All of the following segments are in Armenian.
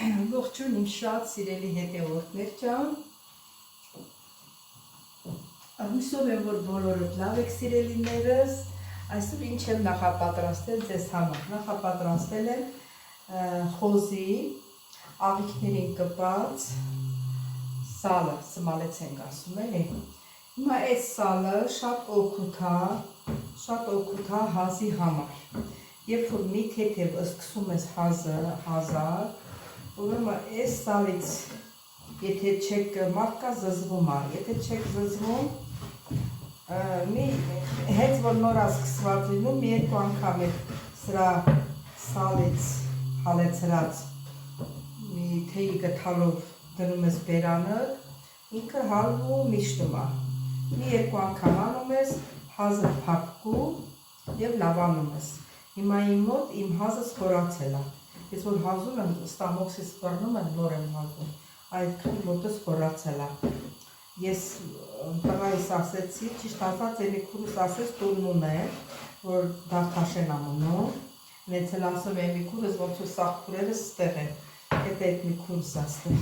Ողջույն իմ շատ սիրելի հետևորդներ ջան։ Հուսով եմ, որ բոլորդ լավ եք սիրելիներս։ Այսօր ինչ եմ նախապատրաստել ձեզ համար։ Նախապատրաստել եմ խոզի աղիքներին կպած սալը, սմալեց ենք ասում էլի։ Հիմա այս սալը շատ օգուտ է հազի համար։ Երբ որ մի թեթև սկսում ես հազար, ուրեմն այս սալից, եթե չեք մարդկա զզվում է, եթե չեք զզվում, հենց որ նորա սկսված լինում, մի երկու անգամ եք սրա սալից հալեցրած մի թեյի գթալով դնում ես բերանը, ինքը հալվում միշտում է։ Մի երկու անգամ անում ես, հազը փակում և լավանում ես։ Հիմա իմ մոտ իմ հազը սխորացել է։ Ես որ հազում եմ, ստամոքսից բռնում եմ, նոր եմ հազում, այդքան մոտս խորացել է։ Ես տղայիս ասեցի, ճիշտ ասած Էմիկուրս ասեց տունն ունեմ, որ Դավթաշեն ամունում, նենց էլ ասում Էմիկուրս ոնց ու սաղքուրերս ստեղ են, հետ Էմիկուրս աստեղ։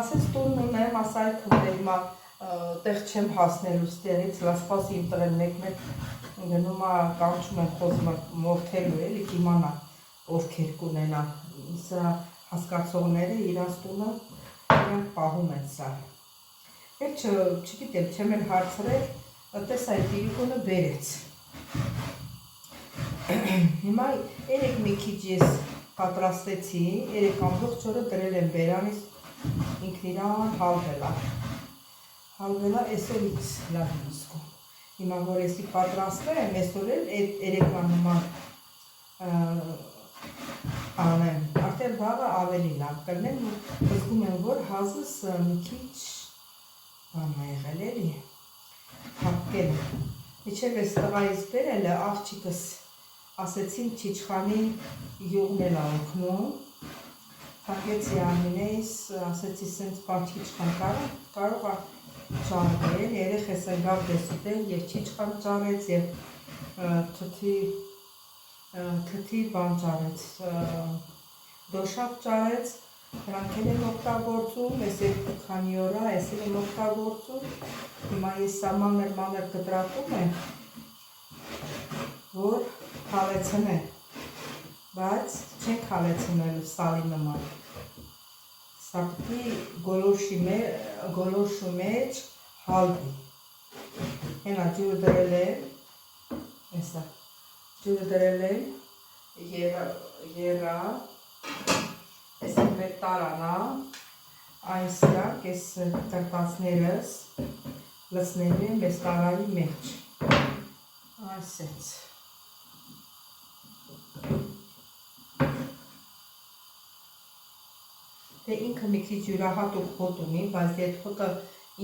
Ասեց տունն ունեմ, ասա այդ թունել հիմա տեղ չեմ հասնելու ստեղից, լասպասի իմ տղեն մեկ-մեկ գնում է կանչում եմ խոզը մորթելու էլի կիմանա ովքեր կունենա, սա հասկացողները իրանց տունը իրանք պահում են սա։ Էլ չգիտեմ, չեմ էլ հարցրել, տես այդ իրիկունը բերեց։ Հիմա երեք մի քիչ ես պատրաստեցի, երեք ամբողջ օրը դրել եմ բերանից, ինքն իրան հալվել է, այսօր ինձ լավ եմ զգում։ Հիմա որ եսի պատրաստվեմ, այսօր էլ երեկվա նման անեմ, արդեն վաղը ավելի լավ կլնեմ, զգում եմ, որ հազս մի քիչ բան է եղել էլի, հապկել եմ։ Միջև ես տղայիս բերել է, աղջիկս ասեցին չիչխանի յուղն էլ օգնում, թակեցի Արմինեիս, ասեցի սենց բան չիչխան կարող է ճարվել, երեխես ընգավ դեսուտել, և չիչխան ճարեց, և թթի բան ճարեց, դոշապ ճարեց, նրանք էլ են օգտագործում, ես երկու քանի օրա, ես էլ եմ օգտագործում, հիմա ես սա մանր կտրատում եմ, որ հալեցնեմ, բայց չենք հալեցնելու սալի նման, սա պիտի գոլորշու մեջ հալվի, հենա ջուրը դրել եմ, եսա, ջուրը դրել եմ, երա, ես մեր տարանա, այս սրանք, ես տրտացներս լսնելու եմ ես տարայի մեջ, այս էց։ Թե ինքը մի քիչ յուրահատուկ հոտ ունի, բայց այդ հոտը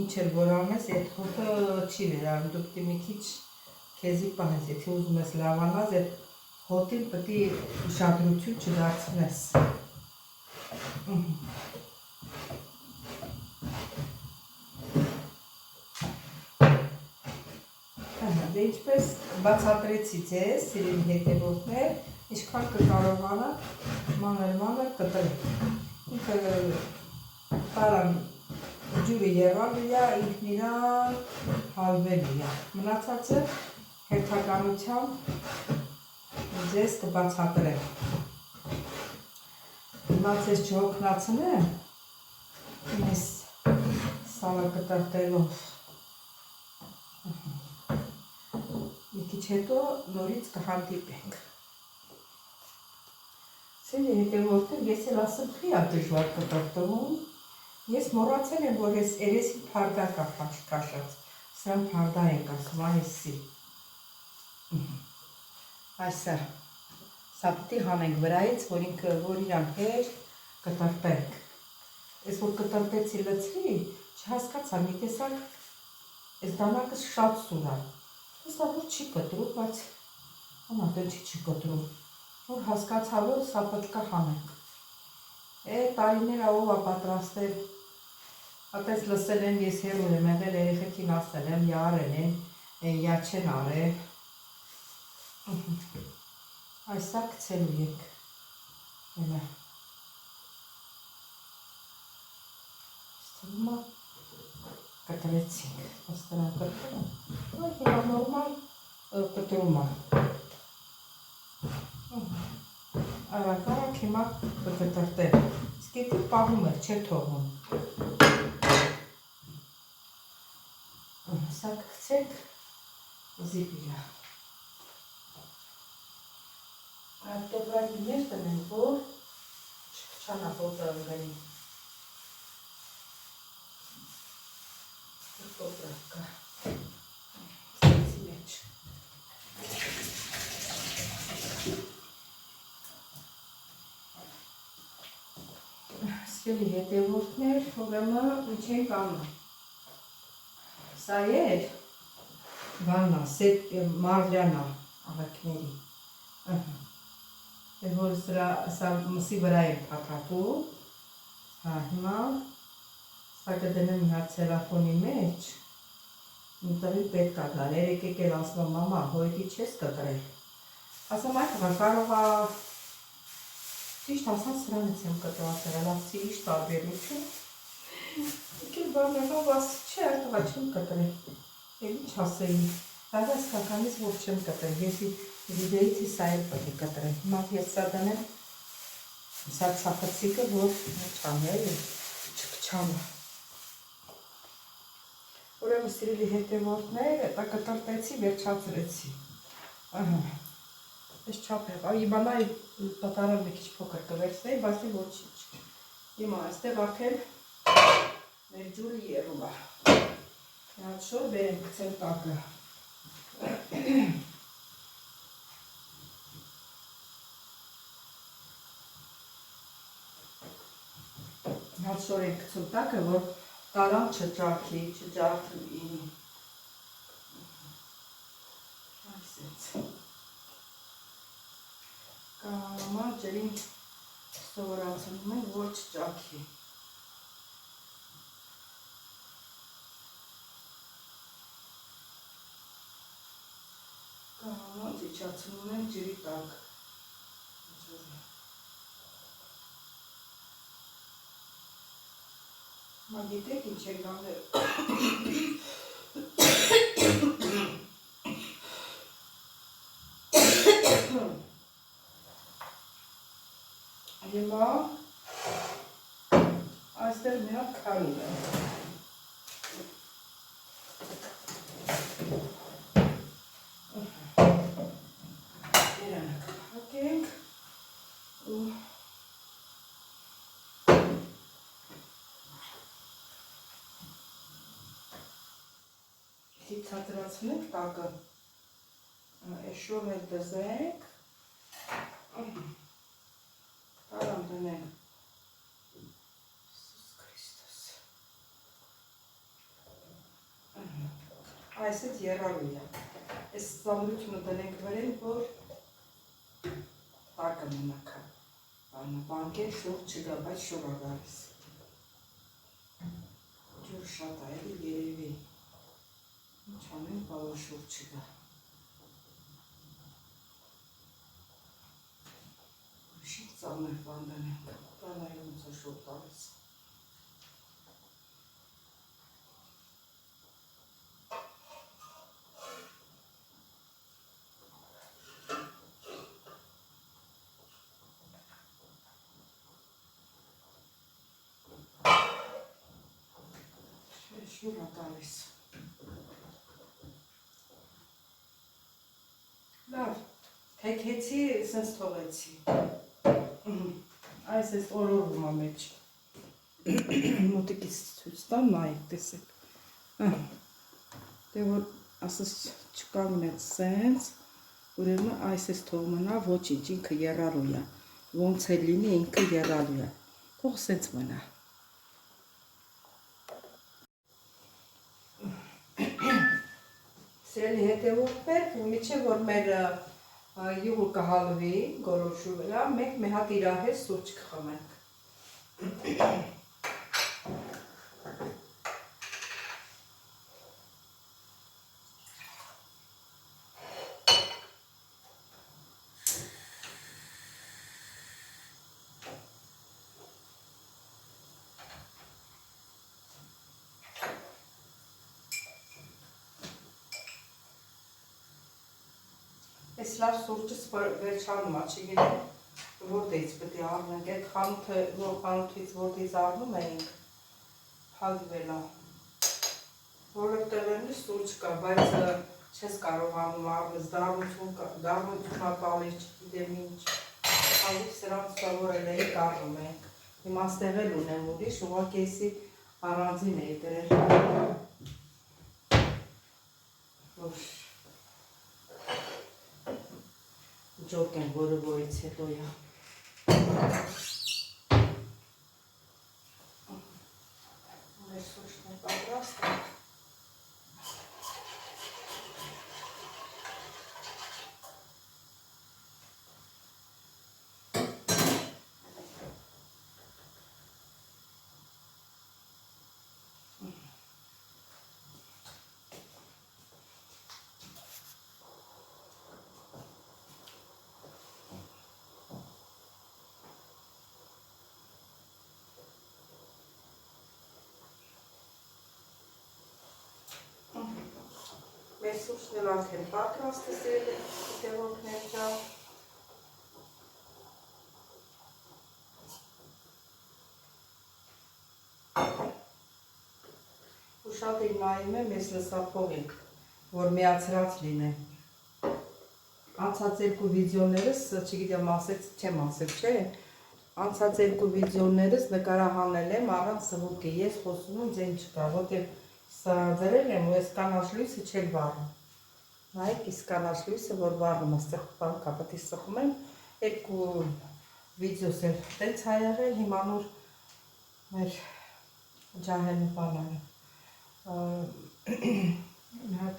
ինչ էլ որ անես, այդ հոտը չի վերանում, դու պիտի մի քիչ քեզի պահես, եթե ուզում ես լավանաս, այդ հոտին պիտի ուշադրություն չդարձնես։ Դե ինչպես բացատրեցի ձեզ, սիրելի հետևորդներ, ինչքան կկարողանա մանր կտրել։ Ինքը տարան ջուրը եղալու է, ինքն իրան հալվելու է։ Մնացածը հերթականությամբ ձեզ կբացատրեմ։ Հիմա ձեզ չհոգնացնեմ, ես սալը կտրտելով։ Մի քիչ հետո նորից կհանդիպենք։ Սիրելի հետևորդներ, ես էլ ասեմ խի է դժվար կտրտվում, ես մոռացել եմ, որ ես երեսի փարդա կա կաշած, սրան փարդա ենք ասում, այսի, այսա, սա պիտի հանենք վրայից, որ իրան հեր կտրտենք, ես որ կտրտեցի լծվի, չհասկացա, մի տեսակ, ես դանակս շատ սուր է, տեսա որ չի կտրում, բայց համատեն չի կտրում, որ հասկացա, որ սա պետք է հանենք, տարիներ ով է պատրաստել, Ատես լսել եմ, ես հեռուր եմ եղել, երեխեքին ասել եմ, յա արել են, յա չեն արել, այսա կցելու եք, կտրեցինք, աստրանք կտրում, հիմա նորմալ կտրում է, արագ հիմա կկտրտել, իսկ եթե պահում է, չէ թողում, սա կգցենք զիպիրա, այդ տոպրակի մեջ տնենք, որ չքչանա հոտը ընգնի, տոպրակը, սեցի մեջ, Սկելի հետևորդներ, ուրեմն ինչ ենք անում, սա էր, բաննա, մարլյանա աղեքների, որ սա մսի վրա եմ պաթապում, հիմա սա կդնեմ մի հատ ցելոֆանի մեջ, մտղի պետք է գալ, երեկ էլ ասում մամա, հոյետի չես կտրել, ասում այդ կարող է, ճիշտ ասած սրանից եմ կտրել, ասի իշ տարբերություն, եկել բանելով ասի չէ, այդ տղա չեմ կտրել, էլ ինչ ասեի, դա սկականից որ չեմ կտրել, եսի վիդեից սա էլ պետք է կտրել, հիմա ես սա դնեմ, սա ցախցիկը, որ չանել, չքչանը, ուրեմն սիրելի հետևորդներ, դա կտրտեցի, վերջացրեցի, ես չափ եղավ, իմանա պատարան մի քիչ փոքր կվերցնեի, բացի ոչինչ, հիմա այստեղ արդեն մեր ջուրը եղում է, հատ շոր բերեմ գցեմ տակը, հատ շոր ենք գցում տակը, որ տարան չջարդի, չջարդի, այսեց, կամա ջրին սովորացնում են, որ չջարդի, կամա ձիչացնում են ջրի տակ, Մա գիտեք ինչ ենք անել, հիմա այստեղ մի հատ քարում եմ, երանը կհակենք ու Ցածրացնենք տակը, այս շորն էլ դզենք, տարան դնենք, Սուս Քրիստոս, այս էտ երարու է, այս ծամրությունը դնենք վրեն, որ տակը մնակա, բանկեր շոր չգա, բայց շոր ագարիս, ջուր շատ է, էլի երևի, Ինչ անենք, բալոր շոր չգա, շիտ ծանր բան դնենք, բանայում ուծա շոր տալիս, շոր տալիս, Լավ, թեքեցի, սենց թողեցի, այս ես օրորվում է մեջ, մոտիկից ցույց տամ, նայեք, տեսեք, դե որ ասես չկանգնեց սենց, ուրեմն այս ես թող մնա, ոչինչ, ինքը երարու է, ոնց է լինի, ինքը երարու է, թող սենց մնա, Սիրելի հետևորդներ, միջև որ մեր յուղը կհալվի, գոլորշու վրա, մենք մի հատ իրար հետ սուրճ կխմենք։ սլավ սուրճս վերջանում է, չգիտեմ որտեղից պետք է առնենք, այդ խանութից որտեղից առնում էինք, փակվել է, որովհետև էլի սուրճ կա, բայց չես կարողանում առնես, դառնություն ապալիր, չգիտեմ ինչ, հազիվ սրանց սովորել էինք առնում ենք, հիմա ստեղ էլ ունեմ ուրիշ, ուղղակի էսի առանձին էի դրել, որ ջոկ եմ, որը որից հետո է։ Մեր սուրճն է պատրաստ է։ Մեր սուրճն էլ արդեն պատրաստ է սիրելի ջան։ Ու շատ էլ նայում եմ ես լսափողին, որ միացրած լինեմ։ Անցած երկու վիդեոներս, չգիտեմ ասեց, չեմ ասել, չէ, անցած երկու վիդեոներս նկարահանել եմ առանց սվուկի, ես խոսում եմ ձեն չկա, որտեղ սա դրել եմ ու ես կանաչ լույսը չել վառում։ Նայեք, իսկ կանաչ լույսը որ վառում է, ստեղ բանկա պետք է սխում եմ, երկու վիդեոս էլ տենց ա եղել, հիմա նոր մեր ջահելը բանանը։ Հատ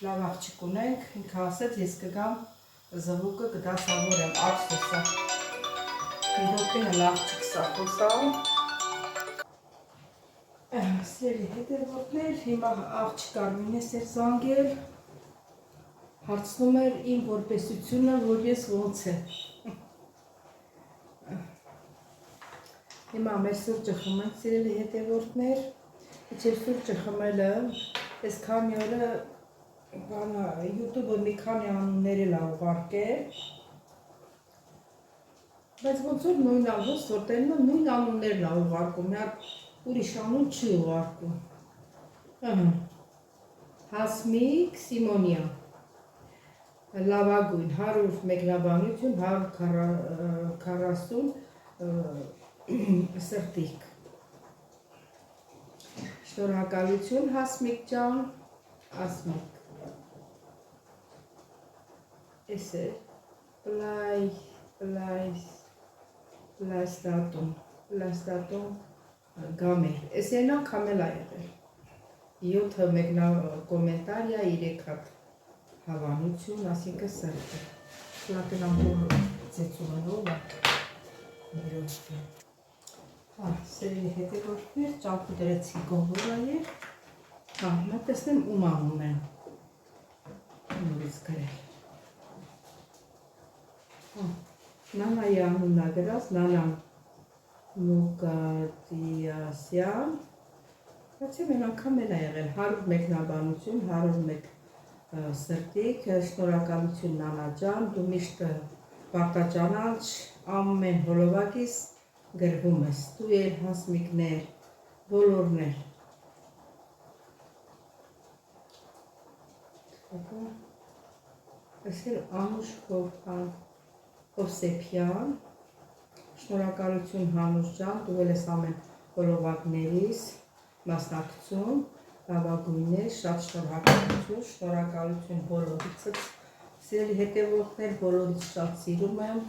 լավ աղջիկ ունենք, ինքը ասեց, ես կգամ զվուկը կդասավորեմ, աքսուսը։ Իրոք էլ աղջիկ սա խոսալ։ Սիրելի հետևորդներ, հիմա աղջիկ Արմինես էր զանգել, հարցնում էր իմ որպեսությունը, որ ես ոնց է։ Հիմա մեր սուրճը խմենք, սիրելի հետևորդներ, իչեր սուրճը խմելը, ես քանի օրը YouTube-ը մի քանի անուններ էլ ուղարկել, բայց ոնց որ նույն ոնց որ տելն նույն անուններն ա ուղարկում, ուրիշ անուն չի ուղարկում։ Հասմիկ Սիմոնյան, լավագույն 100 մեկնաբանություն, 140 սրտիկ։ Շնորհակալություն Հասմիկ ջան, Ասմիկ։ Էս է պլաստատում գամեր, էս ենա կամել ա եղել, 7 մեկնա կոմենտարիա, 3 հատ հավանություն, ասինքը սրտը, լակնամ որ ձեցումնով է, սերելի հետևորդներ, ճամպու դրեցի գողորա էր, հիմա տեսնեմ ում անուն են, նորից գրել, Նանայի անուննա գրած, Նանան Նուկատիասյան, բայց եմ անգամ էլ ա եղել, 100 մեկնաբանություն, 101 սրտիկ, շնորհակալություն Նանա ջան, դու միշտ պարտաճանաչ, ամեն հոլովակիս գրվում ես, դու էլ Հասմիկներ, բոլորներ։ Այսել Անուշ Հովսեփյան, շնորհակալություն Հանուշ ջան, դու էլ ես ամեն հոլովակներիս մասնակցում, լավագույններ, շատ շնորհակալություն բոլորիցս, սիրելի հետևորդներ, բոլորից շատ սիրում եմ,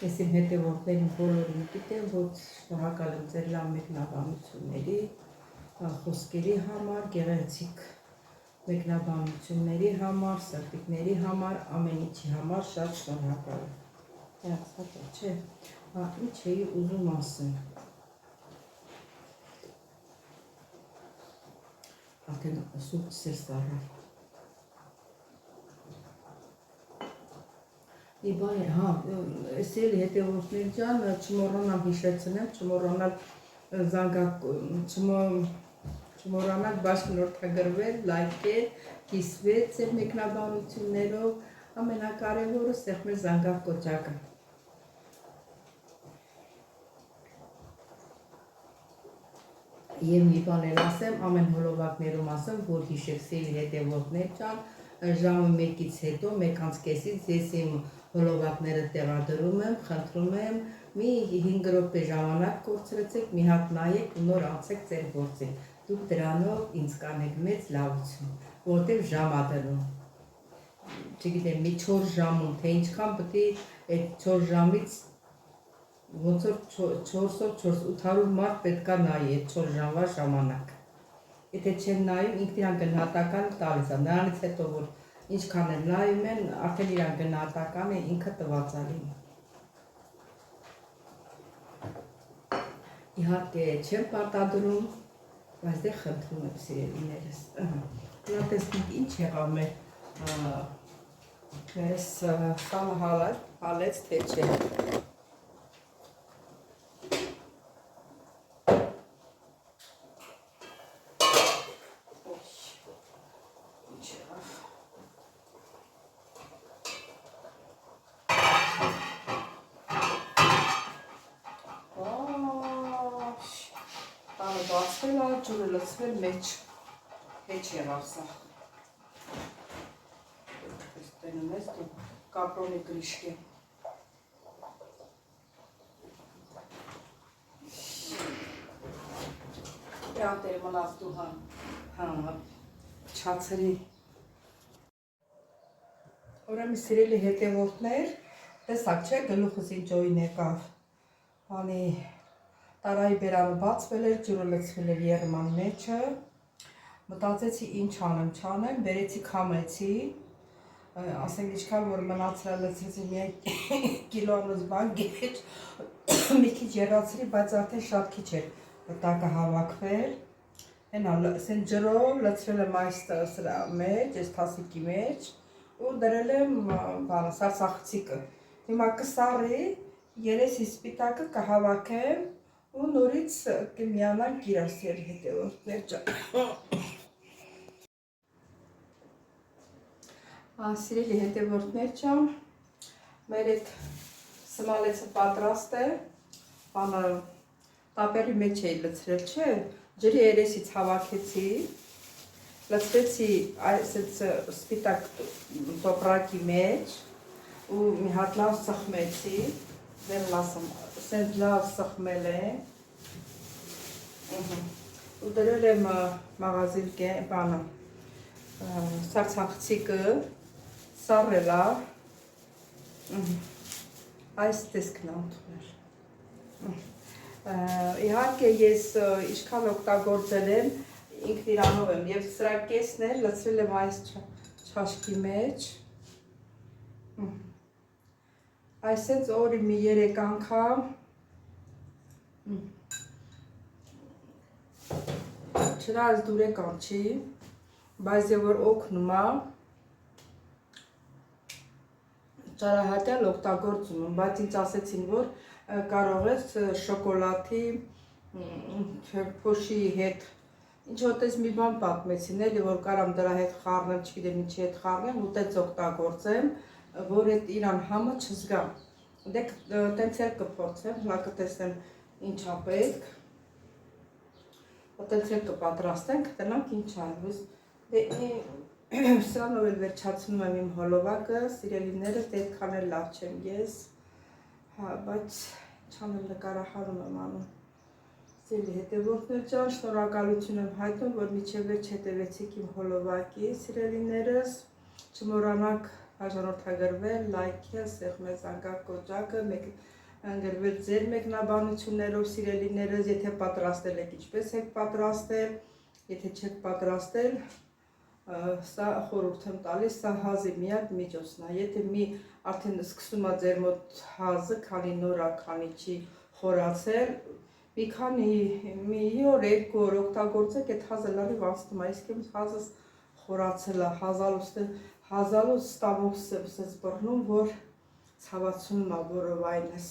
ես իմ հետևորդներին բոլորին գիտեմ, որ շնորհակալ եմ ձեր լավ մեկնաբանությունների, խոսքերի համար, գեղեցիկ մեկնաբանությունների համար, սրտիկների համար, ամեն ինչի համար շատ շնորհակալ եմ։ Չէ, ինչ էի ուզում ասեմ։ Արդեն սուրճս էլ ստառավ։ Իբան է, ես էլ հետևորդներ ջան, չմոռանալ հիշեցնեմ, չմոռանալ բաժնորդագրվել, լայքել, կիսվել ձեր մեկնաբանություններով, ամենակարևորը սեղ մեր զանգակ կոճակը։ Եվ մի բան էլ ասեմ, ամեն հոլովակներում ասեմ, որ հիշեք սիրելի հետևորդներ ջան, ժամը 1-ից հետո, 1:30-ից ես իմ հոլովակները տեղադրում եմ, խնդրում եմ, մի 5 րոպե ժամանակ կորցրեցեք, մի հատ նայեք ու նոր անցեք ձեր գործին։ Դուք դրանով ինձ կանեք մեծ լավություն, որտեղ ժամ ա դնում։ Չգիտեմ, մի 4 ժամում, թե ինչքան պետք է այդ 4 ժամից ոնց որ 400-800 մարդ պետքա նայի այդ 4 ժամվա ժամանակ։ Եթե չեն նայում, ինքն իրան գնահատական տալիս է, նրանից հետո որ ինչքան էլ նայում են, արդեն իրան գնահատական է ինքը տված է լինում։ Իհարկե չեմ պարտադրում, բայց դե խնդրում եմ սիրելիներս։ Նա տեսնենք ինչ եղավ մեր սալը հալեց, թե չէ։ Բացվել է, ջուրը լցվել մեջ, հեչ եղավ սա։ Տենում ես դու կապրոնի գրիշկի։ Յանտեր մնաց դու չացրի։ Ուրեմն սիրելի հետևորդներ, տեսակ չէ, գլուխս ինչ օին եկավ։ Բանի տարայի բերանը բացվել էր, ջուրը լցվել էր եղման մեջը, մտածեցի ինչ անեմ, չանեմ, բերեցի քամեցի, ասենք ինչքան որ մնացրել լցրեցի միայն կիլոնուց բան գեջ, մի քիչ եռացրի, բայց արդեն շատ քիչ էր տակը հավաքվել, սեն ջրով լցրել եմ այս սրա մեջ, այս թասիկի մեջ ու դրել եմ սարսախցիկը, հիմա կսառի, երեսի սպիտակը կհավաքեմ ու նորից կմիանանք իրար սիրելի հետևորդներ ջան։ Սիրելի հետևորդներ ջան, մեր այդ սմալեցը պատրաստ է, տապերի մեջ էի լցրել, չէ, ջրի երեսից հավաքեցի, լցրեցի այս սպիտակ տոպրակի մեջ ու մի հատ լավ սխմեցի, դեմ լասեմ, սենց լավ սխմել է, ու դրել եմ մաղազիլ բանը, սարսախցիկը, սառել է, այս տեսքն անդունել։ Իհարկե ես ինչքան օգտագործել եմ, ինքն իրանով եմ և սրա կեսն էլ լցրել եմ այս չաշկի մեջ, այսենց օրի մի 3 անգամ, չնայած դուրեկան չի, բայց և որ օգնում է, ճարահատյալ օգտագործում եմ, բայց ինձ ասեցին, որ կարող ես շոկոլադի փոշի հետ, ինչ որտես մի բան պատմեցին, էլի որ կարամ դրա հետ խառնեմ, չգիտեմ ինչի հետ խառնեմ, ուտեց օգտագործեմ, որ այդ իրան համը չզգամ, դեք տենց էլ կփորձեմ, հլա կտեսնեմ ինչա պետք, տենց էլ կպատրաստենք, տնանք ինչա, սրանով էլ վերջացնում եմ իմ հոլովակը, սիրելիներս, դե այդքան էլ լավ չեմ ես, բայց չանեմ նկարահանում եմ անում։ Սիրելի հետևորդներ ջան, շնորհակալություն եմ հայտնում, որ մինչև վերջ հետևեցիք իմ հոլովակի, սիրելիներս, չմոռանաք հաջորդագրվել, լայքել, սեղմել զանգակ կոճակը, ընկերվել ձեր մեկնաբանություններով, սիրելիներս, եթե պատրաստել եք, ինչպես եք պատրաստել, եթե չեք պատրաստել, սա խորհուրդ եմ տալիս, սա հազի միակ միջոցն է, եթե արդեն սկսում է ձեր մոտ հազը, քանի նոր է, քանի չի խորացել, մի քանի մի օր, 2 օր օգտագործեք, այդ հազը լարի վանցնում է, իսկ իմ հազս խորացել է, հազալուց ստամոքս եմ սենց բռնում, որ ցավացնում է որովայնս,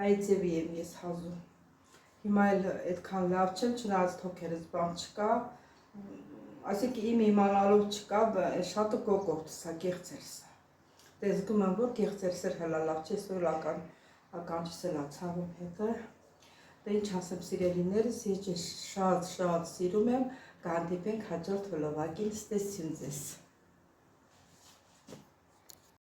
այդ ձևի եմ ես հազում, հիմա էլ այդքան լավ չեմ, չնայած թոքերս բան չկա, այսինքն իմ իմանալով չկա, շատը կոկորտ սա, գեղձ էր սա, Տեսնում եմ, որ գեղձերսեր հլա լավ չի, սորական ականջսելա ցավում հետը։ Դե ինչ ասեմ սիրելիներս, ես շատ սիրում եմ, կհանդիպենք հաջորդ վլոգին, ստեսյուն ձեզ։